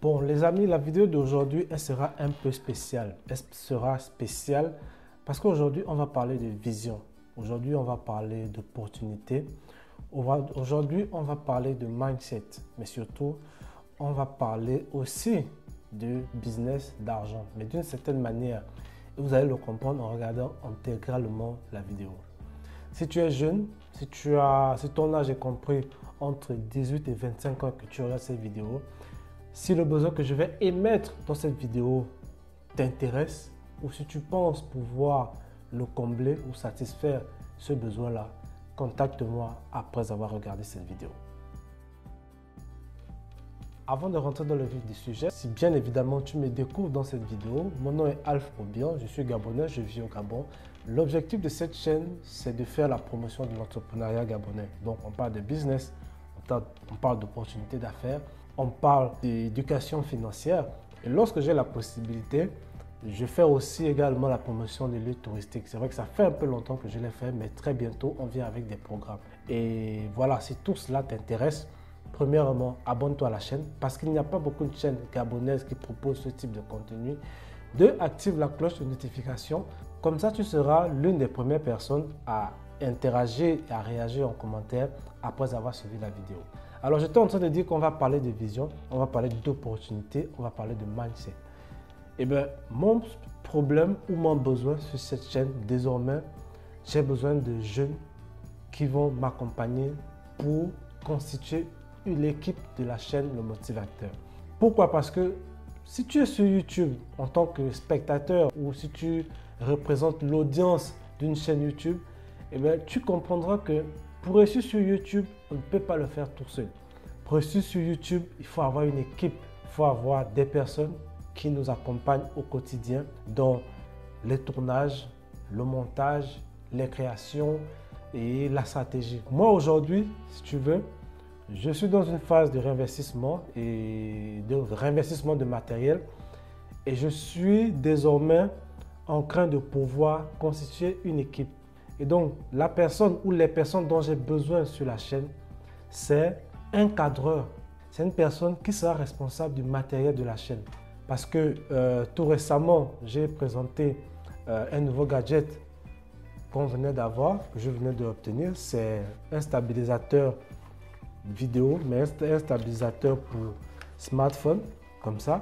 Bon les amis, la vidéo d'aujourd'hui, elle sera un peu spéciale. Elle sera spéciale parce qu'aujourd'hui, on va parler de vision. Aujourd'hui, on va parler d'opportunités. Aujourd'hui, on va parler de mindset. Mais surtout, on va parler aussi de business, d'argent. Mais d'une certaine manière, vous allez le comprendre en regardant intégralement la vidéo. Si tu es jeune, si ton âge est compris entre 18 et 25 ans que tu regardes cette vidéo, si le besoin que je vais émettre dans cette vidéo t'intéresse ou si tu penses pouvoir le combler ou satisfaire ce besoin-là, contacte-moi après avoir regardé cette vidéo. Avant de rentrer dans le vif du sujet, si bien évidemment tu me découvres dans cette vidéo, mon nom est Alf Obian, je suis gabonais, je vis au Gabon. L'objectif de cette chaîne, c'est de faire la promotion de l'entrepreneuriat gabonais. Donc on parle de business, on parle d'opportunités d'affaires, on parle d'éducation financière. Et lorsque j'ai la possibilité, je fais aussi également la promotion des lieux touristiques. C'est vrai que ça fait un peu longtemps que je l'ai fait, mais très bientôt, on vient avec des programmes. Et voilà, si tout cela t'intéresse, premièrement, abonne-toi à la chaîne parce qu'il n'y a pas beaucoup de chaînes gabonaises qui proposent ce type de contenu. Deux, active la cloche de notification. Comme ça, tu seras l'une des premières personnes à interagir et à réagir en commentaire après avoir suivi la vidéo. Alors, j'étais en train de dire qu'on va parler de vision, on va parler d'opportunité, on va parler de mindset. Eh bien, mon problème ou mon besoin sur cette chaîne, désormais, j'ai besoin de jeunes qui vont m'accompagner pour constituer l'équipe de la chaîne Le Motivateur. Pourquoi? Parce que si tu es sur YouTube en tant que spectateur ou si tu représentes l'audience d'une chaîne YouTube, eh bien, tu comprendras que pour réussir sur YouTube, on ne peut pas le faire tout seul. Pour réussir sur YouTube, il faut avoir une équipe, il faut avoir des personnes qui nous accompagnent au quotidien dans les tournages, le montage, les créations et la stratégie. Moi aujourd'hui, si tu veux, je suis dans une phase de réinvestissement et de réinvestissement de matériel et je suis désormais en train de pouvoir constituer une équipe. Et donc, la personne ou les personnes dont j'ai besoin sur la chaîne, c'est un cadreur. C'est une personne qui sera responsable du matériel de la chaîne. Parce que tout récemment, j'ai présenté un nouveau gadget qu'on venait d'avoir, que je venais d'obtenir. C'est un stabilisateur vidéo, mais un stabilisateur pour smartphone, comme ça.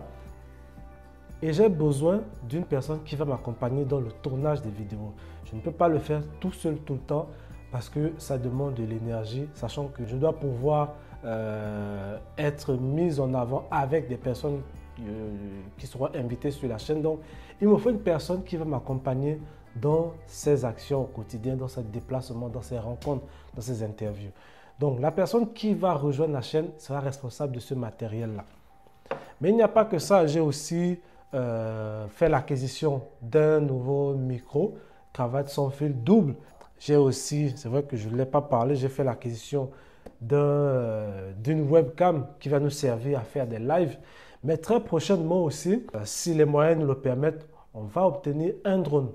Et j'ai besoin d'une personne qui va m'accompagner dans le tournage des vidéos. Je ne peux pas le faire tout seul tout le temps parce que ça demande de l'énergie, sachant que je dois pouvoir être mis en avant avec des personnes qui seront invitées sur la chaîne. Donc, il me faut une personne qui va m'accompagner dans ces actions au quotidien, dans ces déplacements, dans ces rencontres, dans ces interviews. Donc, la personne qui va rejoindre la chaîne sera responsable de ce matériel-là. Mais il n'y a pas que ça, j'ai aussi fait l'acquisition d'un nouveau micro, cravate sans fil double. J'ai aussi, c'est vrai que je ne l'ai pas parlé, j'ai fait l'acquisition d'une webcam qui va nous servir à faire des lives. Mais très prochainement aussi, si les moyens nous le permettent, on va obtenir un drone.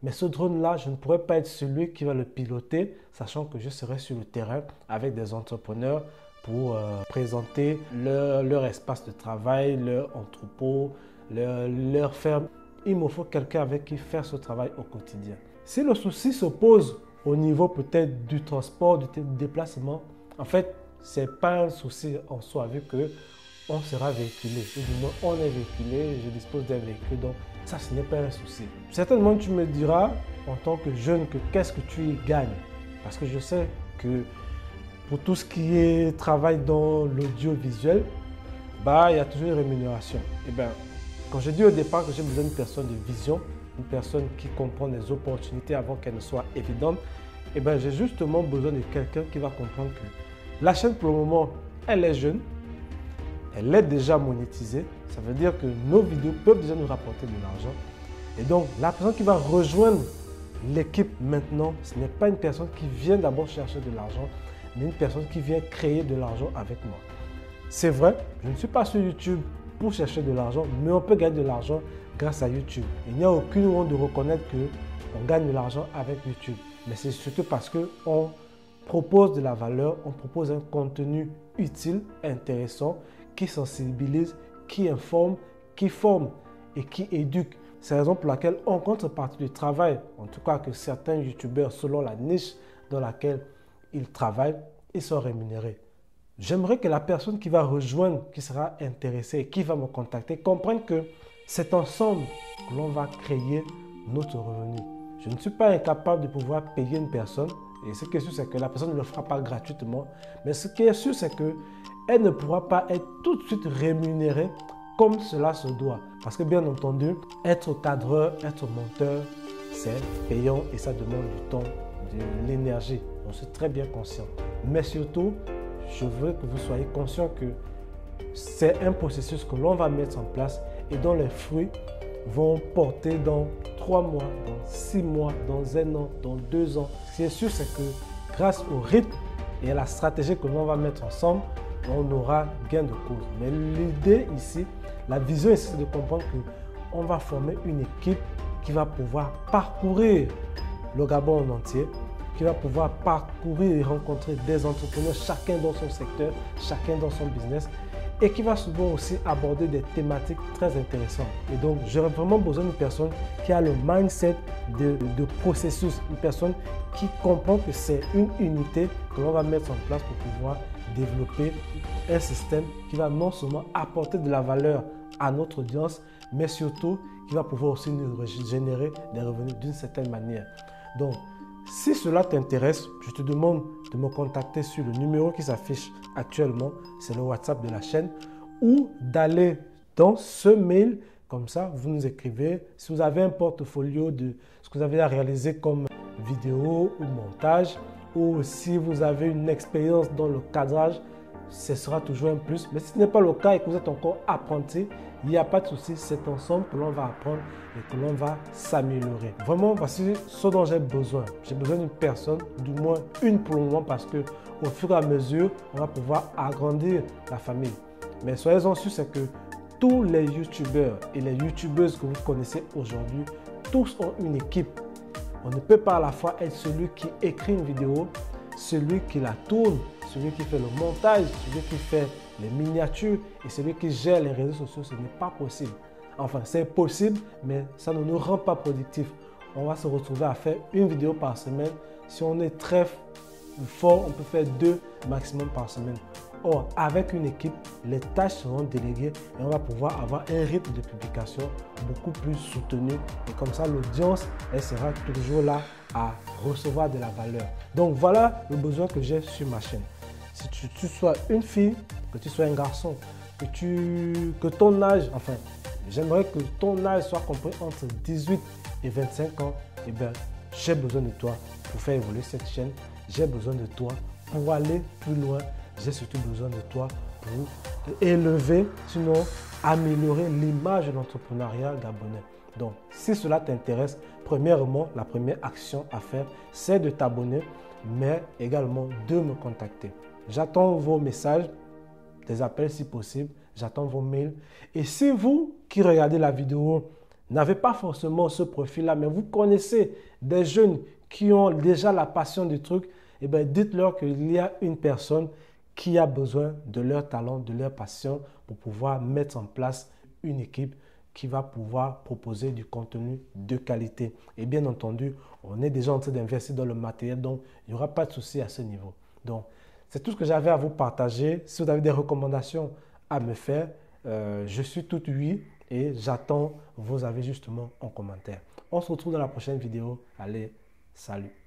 Mais ce drone-là, je ne pourrais pas être celui qui va le piloter, sachant que je serai sur le terrain avec des entrepreneurs pour présenter leur espace de travail, leur entrepôt, leur ferme. Il me faut quelqu'un avec qui faire ce travail au quotidien. Si le souci se pose au niveau peut-être du transport, du déplacement, en fait, ce n'est pas un souci en soi, vu que on sera véhiculé. Ou du moins, on est véhiculé, je dispose d'un véhicule, donc ça, ce n'est pas un souci. Certainement, tu me diras, en tant que jeune, que qu'est-ce que tu y gagnes? Parce que je sais que pour tout ce qui est travail dans l'audiovisuel, il y a toujours une rémunération. Et bien, quand je dis au départ que j'ai besoin d'une personne de vision, une personne qui comprend les opportunités avant qu'elles ne soient évidentes, et bien, j'ai justement besoin de quelqu'un qui va comprendre que la chaîne, pour le moment, elle est jeune, elle est déjà monétisée. Ça veut dire que nos vidéos peuvent déjà nous rapporter de l'argent. Et donc, la personne qui va rejoindre l'équipe maintenant, ce n'est pas une personne qui vient d'abord chercher de l'argent, mais une personne qui vient créer de l'argent avec moi. C'est vrai, je ne suis pas sur YouTube pour chercher de l'argent, mais on peut gagner de l'argent grâce à YouTube. Il n'y a aucune honte de reconnaître qu'on gagne de l'argent avec YouTube. Mais c'est surtout parce qu'on propose de la valeur, on propose un contenu utile, intéressant, qui sensibilise, qui informe, qui forme et qui éduque. C'est la raison pour laquelle, en contrepartie du travail, en tout cas que certains YouTubeurs, selon la niche dans laquelle ils travaillent, ils sont rémunérés. J'aimerais que la personne qui va rejoindre, qui sera intéressée et qui va me contacter, comprenne que c'est ensemble que l'on va créer notre revenu. Je ne suis pas incapable de pouvoir payer une personne. Et ce qui est sûr, c'est que la personne ne le fera pas gratuitement. Mais ce qui est sûr, c'est qu'elle ne pourra pas être tout de suite rémunérée comme cela se doit. Parce que bien entendu, être cadreur, être monteur, c'est payant et ça demande du temps, de l'énergie. On est très bien conscient. Mais surtout, je veux que vous soyez conscient que c'est un processus que l'on va mettre en place et dont les fruits vont porter dans 3 mois, dans 6 mois, dans 1 an, dans 2 ans. Ce qui est sûr, c'est que grâce au rythme et à la stratégie que l'on va mettre ensemble, on aura gain de cause. Mais l'idée ici, la vision ici, c'est de comprendre qu'on va former une équipe qui va pouvoir parcourir le Gabon en entier, qui va pouvoir parcourir et rencontrer des entrepreneurs, chacun dans son secteur, chacun dans son business, et qui va souvent aussi aborder des thématiques très intéressantes. Et donc, j'aurais vraiment besoin d'une personne qui a le mindset de processus, une personne qui comprend que c'est une unité que l'on va mettre en place pour pouvoir développer un système qui va non seulement apporter de la valeur à notre audience, mais surtout qui va pouvoir aussi nous générer des revenus d'une certaine manière. Donc, si cela t'intéresse, je te demande de me contacter sur le numéro qui s'affiche actuellement, c'est le WhatsApp de la chaîne, ou d'aller dans ce mail, comme ça, vous nous écrivez. Si vous avez un portfolio de ce que vous avez à réaliser comme vidéo ou montage, ou si vous avez une expérience dans le cadrage, ce sera toujours un plus. Mais si ce n'est pas le cas et que vous êtes encore apprenti, il n'y a pas de souci, c'est ensemble que l'on va apprendre et que l'on va s'améliorer. Vraiment, voici ce dont j'ai besoin. J'ai besoin d'une personne, du moins une pour le moment, parce que au fur et à mesure, on va pouvoir agrandir la famille. Mais soyez-en sûrs, c'est que tous les youtubeurs et les youtubeuses que vous connaissez aujourd'hui, tous ont une équipe. On ne peut pas à la fois être celui qui écrit une vidéo, celui qui la tourne, celui qui fait le montage, celui qui fait les miniatures et celui qui gère les réseaux sociaux. Ce n'est pas possible. Enfin, c'est possible, mais ça ne nous rend pas productifs. On va se retrouver à faire une vidéo par semaine. Si on est très fort, on peut faire 2 maximum par semaine. Or, avec une équipe, les tâches seront déléguées et on va pouvoir avoir un rythme de publication beaucoup plus soutenu. Et comme ça, l'audience, elle sera toujours là à recevoir de la valeur. Donc, voilà le besoin que j'ai sur ma chaîne. Si tu sois une fille, que tu sois un garçon, que ton âge, enfin, j'aimerais que ton âge soit compris entre 18 et 25 ans, eh bien, j'ai besoin de toi pour faire évoluer cette chaîne. J'ai besoin de toi pour aller plus loin. J'ai surtout besoin de toi pour élever, sinon améliorer l'image de l'entrepreneuriat gabonais. Donc, si cela t'intéresse, premièrement, la première action à faire, c'est de t'abonner, mais également de me contacter. J'attends vos messages, des appels si possible, j'attends vos mails. Et si vous qui regardez la vidéo n'avez pas forcément ce profil-là, mais vous connaissez des jeunes qui ont déjà la passion du truc, eh bien, dites-leur qu'il y a une personne qui a besoin de leur talent, de leur passion pour pouvoir mettre en place une équipe qui va pouvoir proposer du contenu de qualité. Et bien entendu, on est déjà en train d'investir dans le matériel, donc il n'y aura pas de souci à ce niveau. Donc, c'est tout ce que j'avais à vous partager. Si vous avez des recommandations à me faire, je suis tout oui et j'attends vos avis justement en commentaire. On se retrouve dans la prochaine vidéo. Allez, salut!